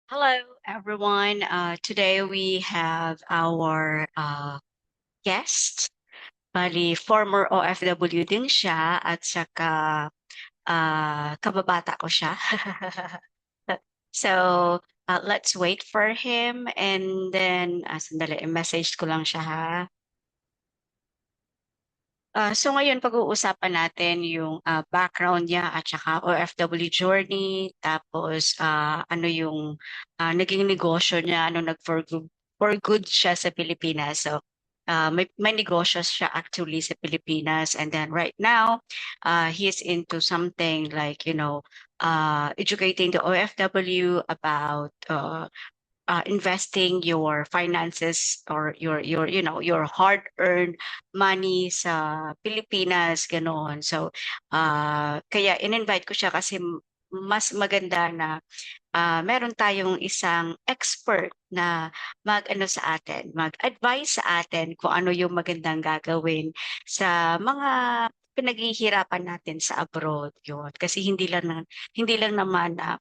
Hello, everyone. Today we have our guest. Bali, former OFW din siya at saka kababata ko siya. So, let's wait for him and then, sandali, message ko lang siya ha. So ngayon pag-uusapan natin yung background niya at saka OFW journey, tapos ano yung naging negosyo niya, ano for good siya sa Pilipinas. So may negosyo siya actually sa Pilipinas, and then right now he's into something like educating the OFW about investing your finances or your hard-earned money sa Pilipinas, ganoon. So kaya in-invite ko siya kasi mas maganda na meron tayong isang expert na mag-ano sa atin, mag-advise sa atin kung ano yung magandang gagawin sa mga pinaghihirapan natin sa abroad yun. Kasi hindi lang naman na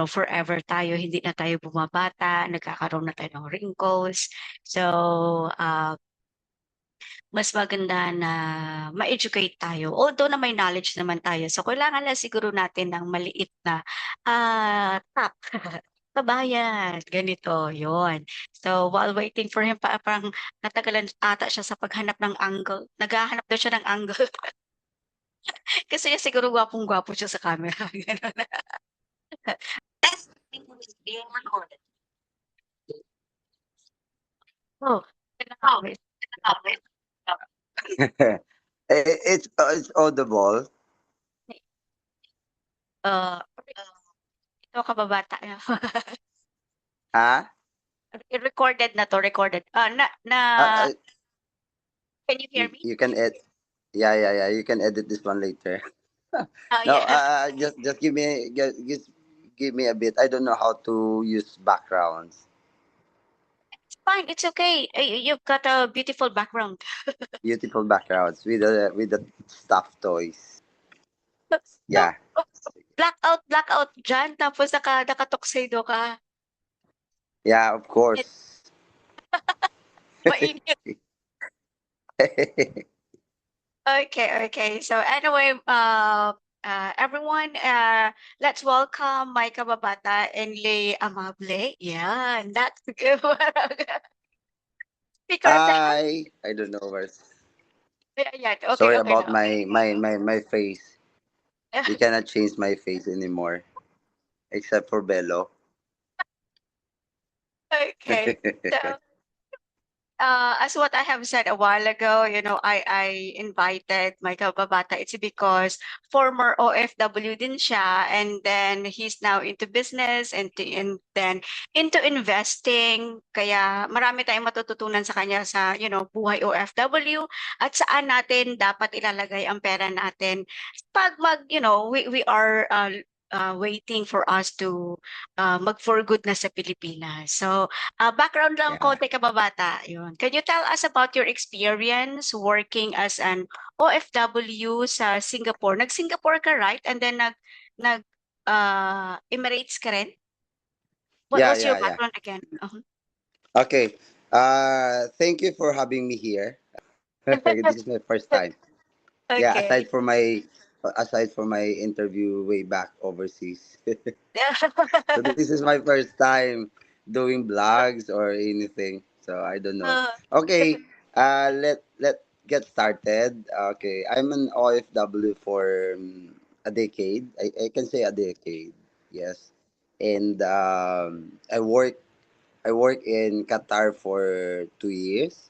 forever tayo, hindi na tayo bumabata, nagkakaroon na tayo ng wrinkles. So, mas maganda na ma-educate tayo. Although na may knowledge naman tayo. So, kailangan lang siguro natin ng maliit na top. Kabayan, ganito, yon. So, while waiting for him, parang natagalan ata siya sa paghanap ng angle. Naghahanap daw siya ng angle. Kasi siguro gwapong-gwapo siya sa camera. Ganun. This thing is being recorded. Oh, pinakawit. Pinakawit. It's audible. Uh, ito kababata. Huh? Recorded na to, recorded. Uh, uh, Can you hear you, me? you can edit. Yeah. You can edit this one later. Oh, No, yeah. just give me a bit. I don't know how to use backgrounds. It's fine. It's okay. You've got a beautiful background. Beautiful backgrounds with the stuffed toys. No, Yeah, oh, blackout dyan. Tapos nakatuxedo ka. yeah, of It, course. mainit. Okay. So anyway, everyone, let's welcome my kababata, Enle Amable. Yeah, that's good. Speaker of the house. I don't know where. Yeah. Sorry Okay about na. my face. You cannot change my face anymore, except for Bello. Okay. So, as what I have said a while ago, I invited my kababata. It's because former OFW din siya, and then he's now into business and then into investing. Kaya marami tayong matututunan sa kanya sa, buhay OFW at saan natin dapat ilalagay ang pera natin pag we are waiting for us to mag for good na sa Pilipinas. So, background lang Yeah. konti kababata, yun. Can you tell us about your experience working as an OFW sa Singapore? Nag-Singapore ka, right? And then Emirates ka rin? What was your Yeah. background again? Okay. Thank you for having me here. This is my first time. Yeah, Okay. aside from my interview way back overseas. So this is my first time doing blogs or anything. So I don't know. Uh, Okay. Let get started. Okay. I'm an OFW for a decade. I can say a decade. Yes. And I work in Qatar for 2 years.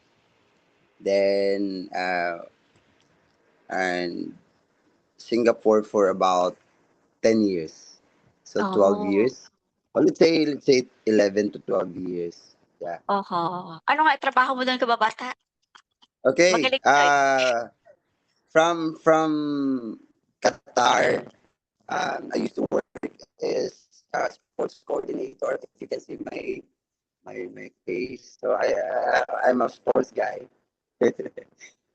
Then and Singapore for about 10 years. So 12 years. oh, Well, let's say 11 to 12 years. Yeah. oho. Ano nga trabaho mo doon kababata? Okay. Magaling ka doon. From Qatar, I used to work as a sports coordinator. If you can see my face, so I'm a sports guy.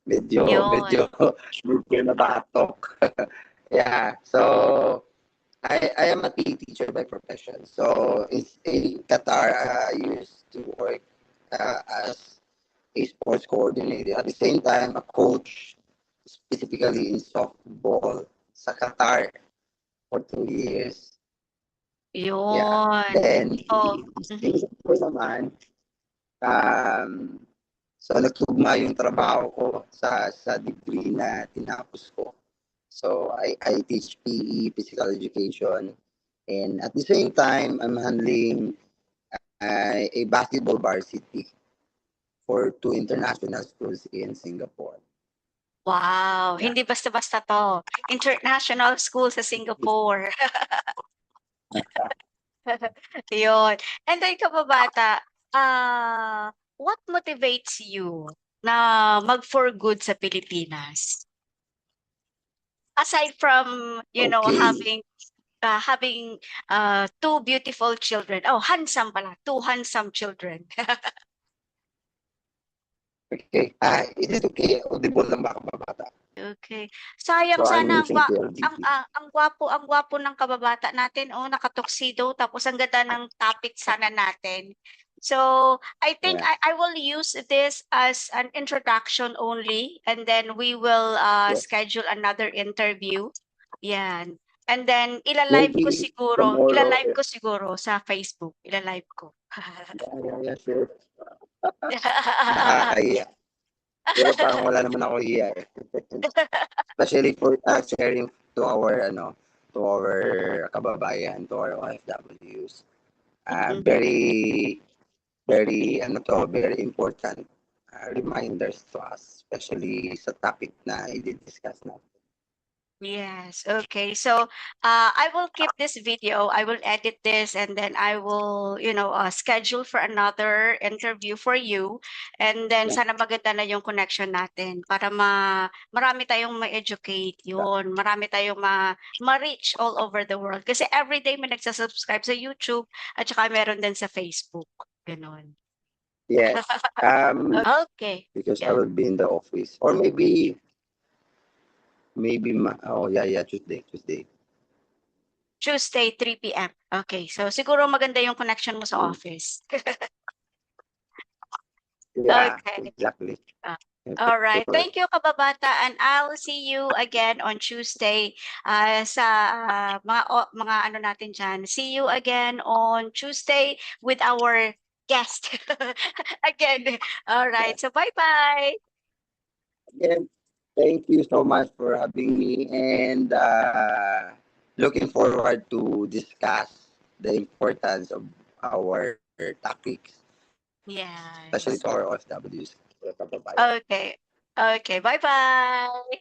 medyo Yun. medyo medyo nabatok. Yeah. So I am a PE teacher by profession. So in Qatar, I used to work as a sports coordinator. At the same time, a coach, specifically in softball sa Qatar for 2 years. Yeah. Yun. Then, Oh, mhm. Singapore naman, so nagtugma yung trabaho ko sa degree na tinapos ko. So I teach PE, physical education, and at the same time, I'm handling a basketball varsity for 2 international schools in Singapore. Wow, Yeah. hindi basta-basta 'to. International school sa Singapore. Yun. And then kababata, what motivates you na mag-for good sa Pilipinas? Aside from, Okay. having two beautiful children. Oh, handsome pala. Two handsome children. Okay. Is it okay? Audible lang ba kababata? Okay. Sayang So I'm sana using PLDT. ang gwapo ng kababata natin, oh, nakatuxedo tapos ang ganda ng topic sana natin. So, I think Yeah. I will use this as an introduction only, and then we will Yes. schedule another interview. Yan. And then Maybe tomorrow. ilalive ko siguro sa Facebook, ilalive ko. Yeah, sure. Nakakahiya. Pero parang wala naman ako hiya eh. Especially for sharing to our kababayan, to our OFWs. Mhm. Very, very, very important reminders to us, especially sa topic na i-discuss natin. Yes. Okay. So, I will keep this video. I will edit this, and then I will, schedule for another interview for you. And then Yeah. sana maganda na yung connection natin para marami tayong ma-educate yun. Marami tayong ma-reach all over the world. Kasi everyday may nagsasubscribe sa YouTube at saka meron din sa Facebook. Ganon. Yes. Okay. Because I Yeah. will be in the office. Or maybe, Tuesday. Tuesday, 3 p.m. Okay. So, siguro maganda yung connection mo sa Mm. office. Yeah, Okay. exactly. All right. Thank you, kababata, and I'll see you again on Tuesday sa mga ano natin dyan. See you again on Tuesday with our guest again. All right. So bye-bye. Again, thank you so much for having me, and looking forward to discuss the importance of our topics, especially Yes. to our OFWs. Okay. Okay. Bye-bye.